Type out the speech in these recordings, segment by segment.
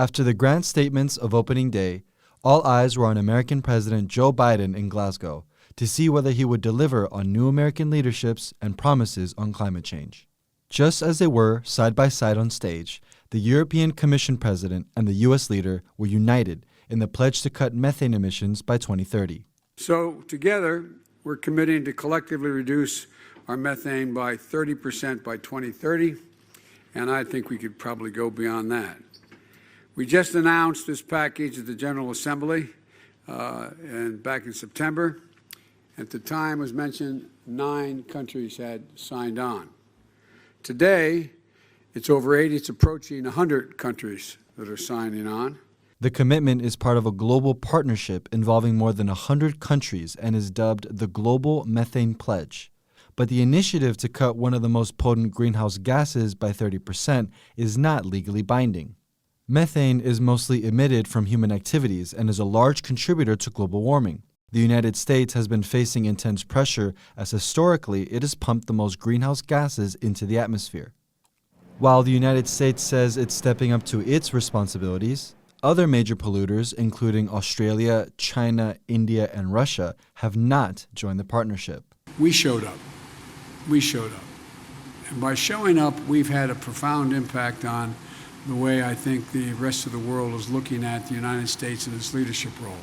After the grand statements of opening day, all eyes were on American President Joe Biden in Glasgow to see whether he would deliver on new American leaderships and promises on climate change. Just as they were side by side on stage, the European Commission president and the U.S. leader were united in the pledge to cut methane emissions by 2030. So together, we're committing to collectively reduce our methane by 30% by 2030, and I think we could probably go beyond that. We just announced this package at the General Assembly and back in September. At the time, as mentioned, 9 countries had signed on. Today, it's over 80. It's approaching 100 countries that are signing on. The commitment is part of a global partnership involving more than 100 countries and is dubbed the Global Methane Pledge. But the initiative to cut one of the most potent greenhouse gases by 30% is not legally binding. Methane is mostly emitted from human activities and is a large contributor to global warming. The United States has been facing intense pressure as historically it has pumped the most greenhouse gases into the atmosphere. While the United States says it's stepping up to its responsibilities, other major polluters, including Australia, China, India, and Russia, have not joined the partnership. We showed up. And by showing up, we've had a profound impact on the way I think the rest of the world is looking at the United States and its leadership role.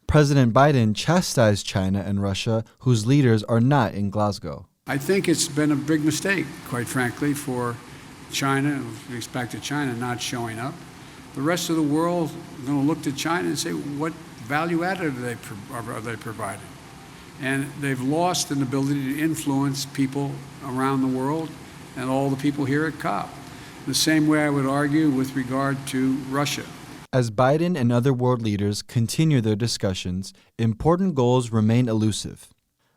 President Biden chastised China and Russia, whose leaders are not in Glasgow. I think it's been a big mistake, quite frankly, for China, with respect to China not showing up. The rest of the world is going to look to China and say, what value added are they providing? And they've lost an ability to influence people around the world and all the people here at COP. The same way I would argue with regard to Russia. As Biden and other world leaders continue their discussions, important goals remain elusive.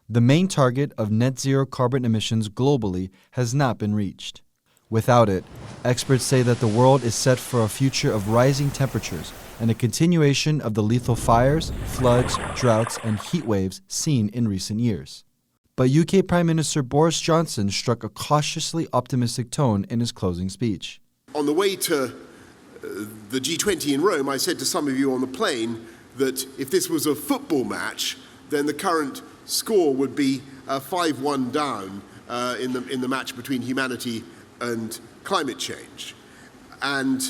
The main target of net zero carbon emissions globally has not been reached. Without it, experts say that the world is set for a future of rising temperatures and a continuation of the lethal fires, floods, droughts, and heat waves seen in recent years. But UK Prime Minister Boris Johnson struck a cautiously optimistic tone in his closing speech. On the way to the G20 in Rome, I said to some of you on the plane that if this was a football match, then the current score would be 5-1 down in the match between humanity and climate change. And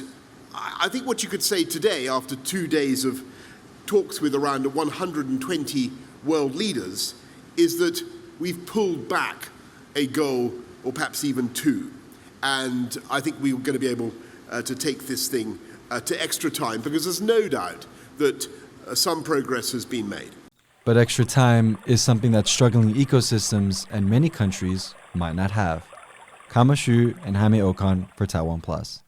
I think what you could say today, after 2 days of talks with around 120 world leaders, is that we've pulled back a goal, or perhaps even 2. And I think we're going to be able to take this thing to extra time, because there's no doubt that some progress has been made. But extra time is something that struggling ecosystems and many countries might not have. Kama Xu and Jaime Ocon for TaiwanPlus.